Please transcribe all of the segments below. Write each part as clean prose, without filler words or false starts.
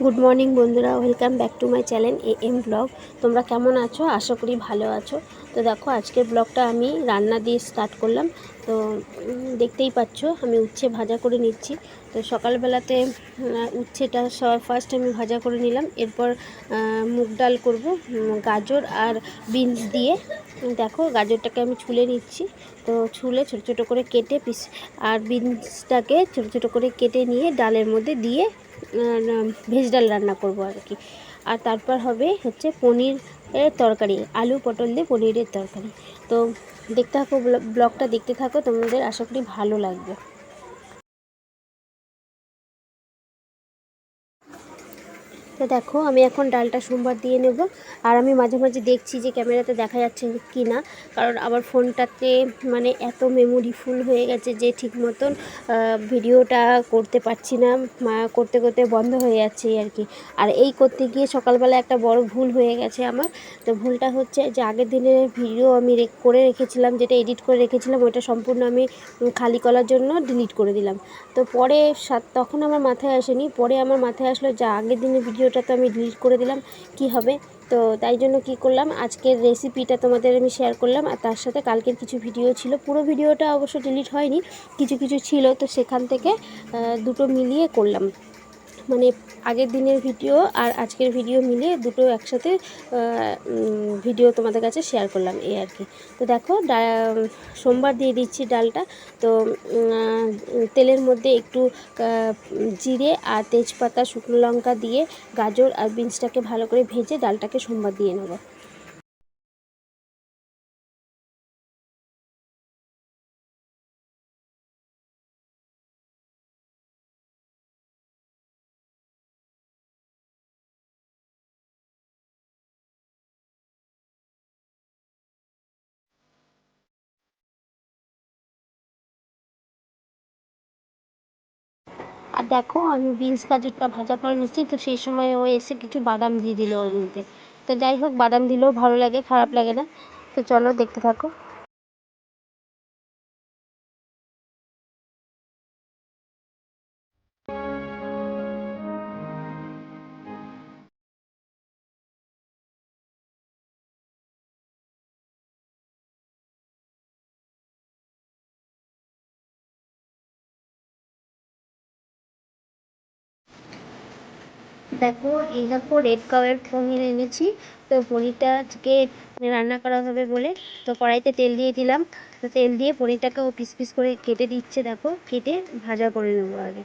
Good morning বন্ধুরা, welcome back to my channel AM blog. তোমরা কেমন আছো? আশা করি ভালো আছো। তো দেখো, আজকের ব্লগটা আমি রান্না দিয়ে স্টার্ট করলাম। তো দেখতেই পাচ্ছ আমি উচ্ছে ভাজা করে নিচ্ছি। তো সকালবেলাতে উচ্ছেটা ফার্স্ট আমি ভাজা করে নিলাম। এরপর মুগ ডাল করব গাজর আর বিনস দিয়ে। দেখো, গাজরটাকে আমি ছুলে নিচ্ছি। তো ছুলে ছোটো ছোটো করে কেটে আর বিনসটাকে ছোটো ছোটো করে কেটে নিয়ে ডালের মধ্যে দিয়ে ভেজ ডাল রান্না করব আর কি। আর তারপর হবে হচ্ছে পনিরের তরকারি, আলু পটল দিয়ে পনিরের তরকারি। তো দেখতে থাকো, ব্লগটা দেখতে থাকো, তোমাদের আশা করি ভালো লাগবে। তো দেখো, আমি এখন ডালটা সোমবার দিয়ে নেব। আর আমি মাঝে মাঝে দেখছি যে ক্যামেরাতে দেখা যাচ্ছে কি না, কারণ আমার ফোনটাতে মানে এত মেমোরি ফুল হয়ে গেছে যে ঠিক মতন ভিডিওটা করতে পারছি না। করতে করতে বন্ধ হয়ে যাচ্ছে আর কি। আর এই করতে গিয়ে সকালবেলা একটা বড় ভুল হয়ে গেছে আমার। তো ভুলটা হচ্ছে যে আগের দিনের ভিডিও আমি করে রেখেছিলাম, যেটা এডিট করে রেখেছিলাম, ওইটা সম্পূর্ণ আমি খালি করার জন্য ডিলিট করে দিলাম। তো পরে তখন আমার মাথায় আসেনি, পরে আমার মাথায় আসলো যে আগের দিনের ভিডিওটা তো আমি ডিলিট করে দিলাম, কি হবে। তো তাই জন্য কি করলাম, আজকের রেসিপিটা তোমাদের আমি শেয়ার করলাম। আর তার সাথে কালকের কিছু ভিডিও ছিল, পুরো ভিডিওটা অবশ্য ডিলিট হয়নি, কিছু কিছু ছিল, তো সেখান থেকে দুটো মিলিয়ে করলাম। মানে আগের দিনের ভিডিও আর আজকের ভিডিও মিলিয়ে দুটো একসাথে ভিডিও তোমাদের কাছে শেয়ার করলাম, এই আর কি। তো দেখো, সোমবার দিয়ে দিচ্ছি ডালটা। তো তেলের মধ্যে একটু জিরে আর তেজপাতা শুকনো লঙ্কা দিয়ে গাজর আর বিনসটাকে ভালো করে ভেজে ডালটাকে সোমবার দিয়ে নেব। আর দেখো, আমি বিনস গাজরটা ভাজা করে নিচ্ছি। তো সেই সময় ও এসে কিছু বাদাম দিয়ে দিল ওর মধ্যে। তো যাই হোক, বাদাম দিলেও ভালো লাগে, খারাপ লাগে না। তো চলো দেখতে থাকো। দেখো, এই দেখো রেড কালার পনির এনেছি। তো পনিরটা আজকে রান্না করা হবে বলে তো কড়াইতে তেল দিয়ে দিলাম। তো তেল দিয়ে পনিরটাকেও পিস পিস করে কেটে দিচ্ছে, দেখো কেটে ভাজা করে নেবো আগে।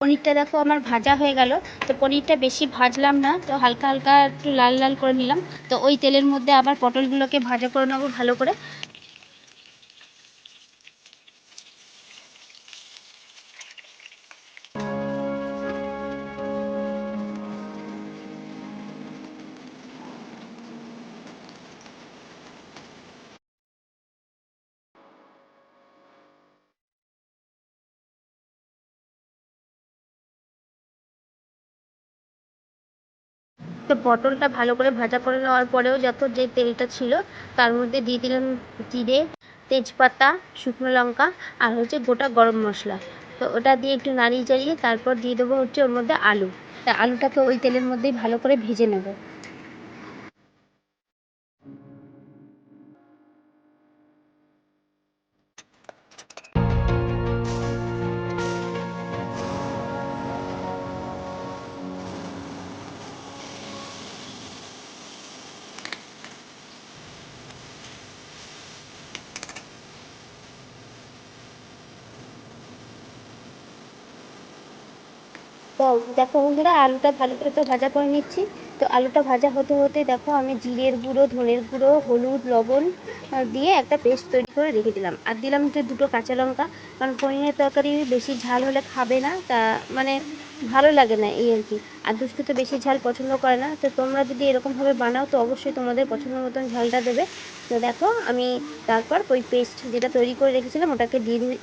পনিরটা দেখো আমার ভাজা হয়ে গেল। তো পনিরটা বেশি ভাজলাম না, তো হালকা হালকা একটু লাল লাল করে নিলাম। তো ওই তেলের মধ্যে আবার পটলগুলোকে ভাজা করে নেবো ভালো করে। তো পটলটা ভালো করে ভাজা করে নেওয়ার পরেও যত যে তেলটা ছিল, তার মধ্যে দিয়ে দিলাম জিরে, তেজপাতা, শুকনো লঙ্কা আর হচ্ছে গোটা গরম মশলা। তো ওটা দিয়ে একটু নাড়িয়ে চাড়িয়ে তারপর দিয়ে দেবো হচ্ছে ওর মধ্যে আলু। তা আলুটাকে ওই তেলের মধ্যেই ভালো করে ভেজে নেব। তো দেখো বন্ধুরা, আলুটা ভালো করে তো ভাজা করে নিচ্ছি। তো আলুটা ভাজা হতে হতে দেখো আমি জিরের গুঁড়ো, ধনের গুঁড়ো, হলুদ, লবণ দিয়ে একটা পেস্ট তৈরি করে রেখে দিলাম। আর দিলাম হচ্ছে 2টো কাঁচা লঙ্কা, কারণ পনিরের তরকারি বেশি ঝাল হলে খাবে না, তা মানে ভালো লাগে না এই আর কি। আর দুষ্টু তো বেশি ঝাল পছন্দ করে না। তো তোমরা যদি এরকমভাবে বানাও তো অবশ্যই তোমাদের পছন্দ মতন ঝালটা দেবে। তো দেখো আমি তারপর ওই পেস্ট যেটা তৈরি করে রেখেছিলাম ওটাকে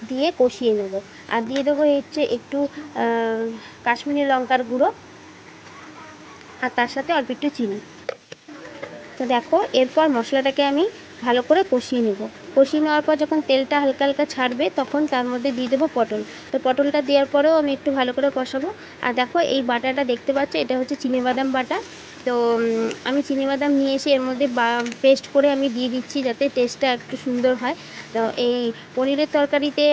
দিয়ে কষিয়ে নেবো। আর দিয়ে দেবো হচ্ছে একটু কাশ্মীরি লঙ্কার গুঁড়ো, আর তার সাথে অল্প একটু চিনি। তো দেখো এরপর মশলাটাকে আমি ভালো করে কষিয়ে নেব। কষিয়ে নেওয়ার পর যখন তেলটা হালকা হালকা ছাড়বে তখন তার মধ্যে দিয়ে দেবো পটল। তো পটলটা দেওয়ার পরেও আমি একটু ভালো করে কষাবো। আর দেখো এই বাটাটা দেখতে পাচ্ছ, এটা হচ্ছে চিনিবাদাম বাটা। তো আমি চিনিবাদাম নিয়ে এসে এর মধ্যে পেস্ট করে আমি দিয়ে দিচ্ছি যাতে টেস্টটা একটু সুন্দর হয়। তো এই পনিরের তরকারিতে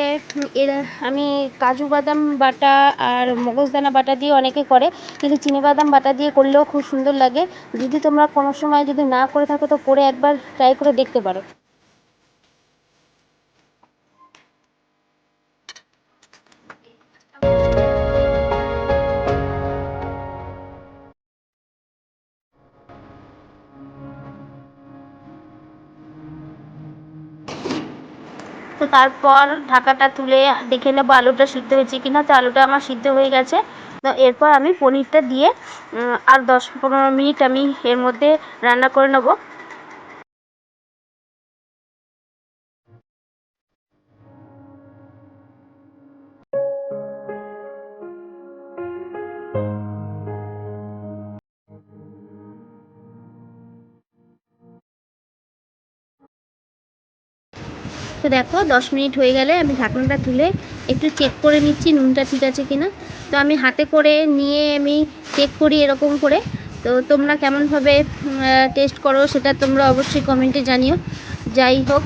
এর আমি কাজু বাদাম বাটা আর মগজদানা বাটা দিয়ে অনেকে করে, কিন্তু চিনিবাদাম বাটা দিয়ে করলেও খুব সুন্দর লাগে। যদি তোমরা কোনো সময় যদি না করে থাকো তো করে একবার ট্রাই করে দেখতে পারো। তো তারপর ঢাকাটা তুলে দেখে নেবো আলুটা সিদ্ধ হয়েছে কিনা। তো আলুটা আমার সিদ্ধ হয়ে গেছে। তো এরপর আমি পনিরটা দিয়ে আর 10-15 মিনিট আমি এর মধ্যে রান্না করে নেবো। তো দেখো 10 মিনিট হয়ে গেলে আমি ঢাকনাটা তুলে একটু চেক করে নিচ্ছি নুনটা ঠিক আছে কিনা। তো আমি হাতে করে নিয়ে আমি চেক করি এরকম করে। তো তোমরা কেমনভাবে টেস্ট করো সেটা তোমরা অবশ্যই কমেন্টে জানিও। যাই হোক,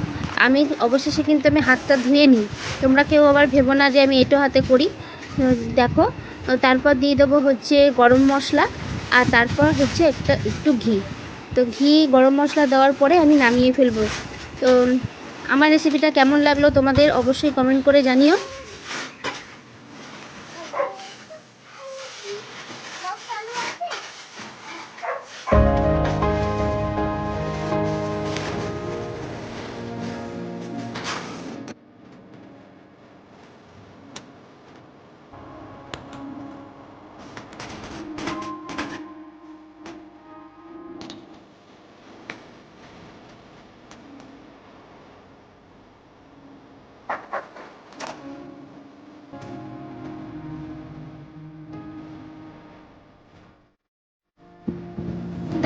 আমি অবশেষে কিন্তু আমি হাতটা ধুয়ে নিই, তোমরা কেউ আবার ভেবো না যে আমি এঁটো হাতে করি। দেখো তারপর দিয়ে দেবো হচ্ছে গরম মশলা, আর তারপর হচ্ছে একটু ঘি। তো ঘি গরম মশলা দেওয়ার পরে আমি নামিয়ে ফেলবো। তো আমার রেসিপিটা কেমন লাগলো তোমাদের অবশ্যই কমেন্ট করে জানিও।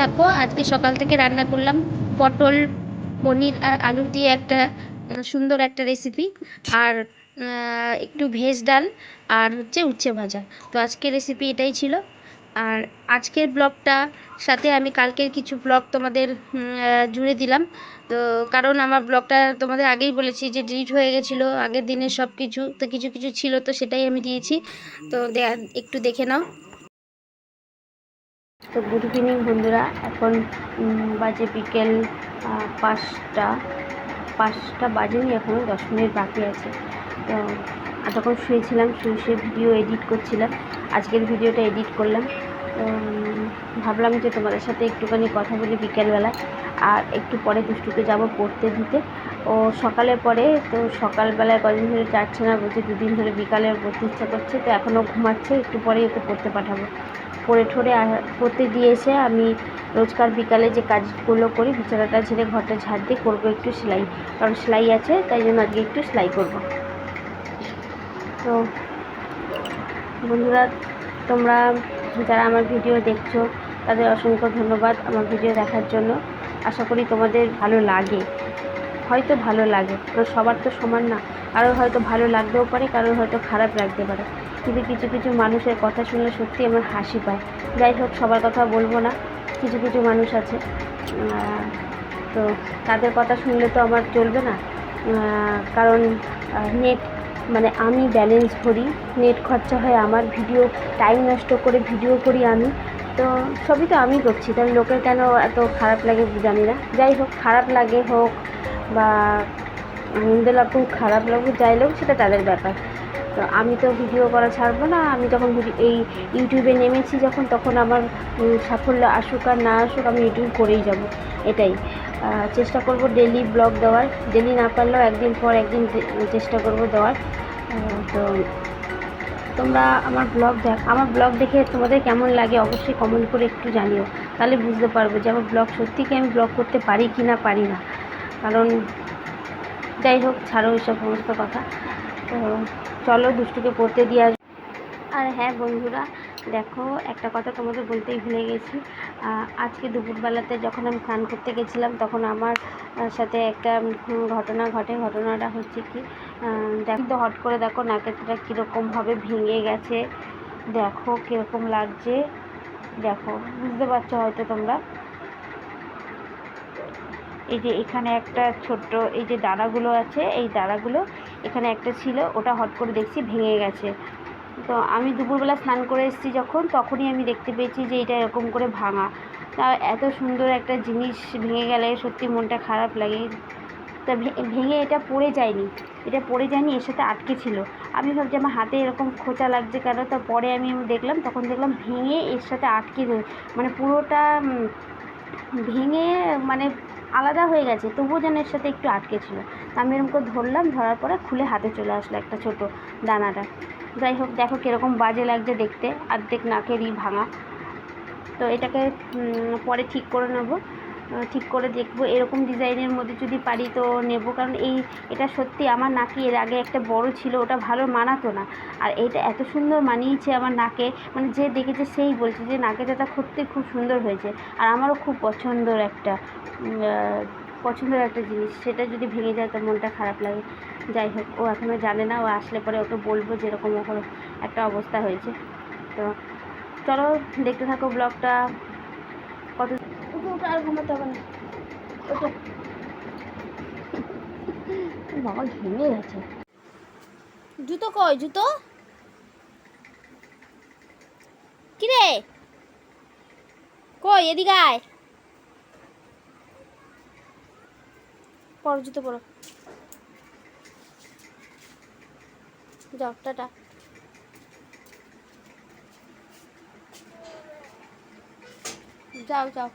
দেখো আজকে সকাল থেকে রান্না করলাম পটল, পনির আর আলু দিয়ে একটা সুন্দর একটা রেসিপি। আর একটু ভেজ ডাল, আর হচ্ছে উচ্ছে ভাজা। তো আজকের রেসিপি এটাই ছিল। আর আজকের ব্লগটা সাথে আমি কালকের কিছু ব্লগ তোমাদের জুড়ে দিলাম। তো কারণ আমার ব্লগটা তোমাদের আগেই বলেছি যে ডিলিট হয়ে গেছিলো আগের দিনের সব কিছু, তো কিছু কিছু ছিল তো সেটাই আমি দিয়েছি। তো একটু দেখে নাও। তো গুড ইভিনিং বন্ধুরা, এখন বাজে বিকেল 5টা। 5টা বাজেনি, এখনও 10 মিনিট বাকি আছে। তো তখন শুয়েছিলাম, শুয়ে ভিডিও এডিট করছিলাম। আজকের ভিডিওটা এডিট করলাম। তো ভাবলাম যে তোমাদের সাথে একটুখানি কথা বলি বিকেলবেলা। আর একটু পরে দুষ্টুকে যাব পড়তে দিতে। ও সকালে পড়ে, তো সকালবেলায় কদিন ধরে যাচ্ছে না, বলছে 2 দিন ধরে বিকালে পড়তে ইচ্ছা করছে। তো এখনও ঘুমাচ্ছে, একটু পরেই ওকে পড়তে পাঠাবো। পড়ে ঠোরে পড়তে দিয়েছে। আমি রোজকার বিকালে যে কাজগুলো করি, বিছানাটা ঝেড়ে ঘরটা ঝাড় দিয়ে করবো একটু সেলাই, কারণ সেলাই আছে, তাই জন্য আজকে একটু সেলাই করব। তো বন্ধুরা, তোমরা যারা আমার ভিডিও দেখছো তাদের অসংখ্য ধন্যবাদ আমার ভিডিও দেখার জন্য। আশা করি তোমাদের ভালো লাগে, হয়তো ভালো লাগে, তো সবার তো সমান না। কারোর হয়তো ভালো লাগতেও পারে, কারোর হয়তো খারাপ লাগতে পারে, কিন্তু কিছু কিছু মানুষের কথা শুনলে সত্যি আমার হাসি পায়। যাই হোক, সবার কথা বলবো না, কিছু কিছু মানুষ আছে, তো তাদের কথা শুনলে তো আমার চলবে না। কারণ নেট মানে আমি ব্যালেন্স ভরি, নেট খরচা হয় আমার, ভিডিও টাইম নষ্ট করে ভিডিও করি আমি, তো সবই তো আমি করছি, তাহলে লোকের কেন এত খারাপ লাগে জানি না। যাই হোক, খারাপ লাগে হোক বা আনন্দ লাগুক খারাপ লাগুক যাই লাগুক সেটা তাদের ব্যাপার। তো তো আমি তো ভিডিও করা ছাড়বো না। আমি যখন এই ইউটিউবে নেমেছি যখন, তখন আমার সাফল্য আসুক আর না আসুক আমি ইউটিউব করেই যাব, এটাই। চেষ্টা করব ডেলি ব্লগ দেওয়ার, ডেলি না পারলেও একদিন পর একদিন চেষ্টা করব দেওয়ার। তো তোমরা আমার ব্লগ দেখে তোমাদের কেমন লাগে অবশ্যই কমেন্ট করে একটু জানিও, তাহলে বুঝতে পারবো যে আমার ব্লগ সত্যি কি আমি ব্লগ করতে পারি কি না পারি না। কারণ যাই হোক, ছাড়ো এইসব সমস্ত কথা। তো চলো দুষ্টুকে পড়তে দিয়ে আসবো। আর হ্যাঁ বন্ধুরা, দেখো একটা কথা তোমাদের বলতেই ভুলে গেছি। আজকে দুপুরবেলাতে যখন আমি স্নান করতে গেছিলাম, তখন আমার সাথে একটা ঘটনা ঘটে। ঘটনাটা হচ্ছে কি, দেখো হট করে দেখো নাকেরটা কীরকমভাবে ভেঙে গেছে, দেখো কীরকম লাগছে, দেখো বুঝতে পারছো হয়তো তোমরা। এই যে এখানে একটা ছোট্ট এই যে দানাগুলো আছে, এই দানাগুলো এখানে একটা ছিল, ওটা হট করে দেখছি ভেঙে গেছে। তো আমি দুপুরবেলা স্নান করে এসেছি যখন, তখনই আমি দেখতে পেয়েছি যে এটা এরকম করে ভাঙা। তা এত সুন্দর একটা জিনিস ভেঙে গেলে সত্যি মনটা খারাপ লাগে। তা ভেঙে এটা পড়ে যায়নি, এর সাথে আটকে ছিল। আমি ভাবছি আমার হাতে এরকম খোঁচা লাগছে কেন, তা পরে আমি দেখলাম, তখন দেখলাম ভেঙে এর সাথে আটকে, মানে পুরোটা ভেঙে মানে আলাদা হয়ে গেছে, তবুও যেন এর সাথে একটু আটকে ছিল। আমি এরকম করে ধরলাম, ধরার পরে খুলে হাতে চলে আসলো একটা ছোট দানাটা। যাই হোক, দেখো কীরকম বাজে লাগছে দেখতে, অর্ধেক নাকেরই ভাঙা। তো এটাকে পরে ঠিক করে নেব, ঠিক করে দেখবো এরকম ডিজাইনের মধ্যে যদি পারি তো নেব। কারণ এটা সত্যি আমার নাকে এর আগে একটা বড় ছিল, ওটা ভালো মানাতো না। আর এইটা এত সুন্দর মানিয়েছে আমার নাকে, মানে যে দেখেছে সেই বলছে যে নাকের দাঁতটা সত্যি খুব সুন্দর হয়েছে। আর আমারও খুব পছন্দের একটা জিনিস, সেটা যদি ভেঙে যায় তো মনটা খারাপ লাগে। যাই হোক, ও এখনও জানে না, ও আসলে পরে ওকে বলবো যেরকম ওর একটা অবস্থা হয়েছে। তো চলো দেখতে থাকো ব্লগটা। কত ওটা আর ঘুমাতে হবে না, ওটা বাবা ঘেমে গেছে। জুতো কই, জুতো কিরে কই, এদিকে আয়, পরো জুতো পরো, যাও টাটা। যাও যাও।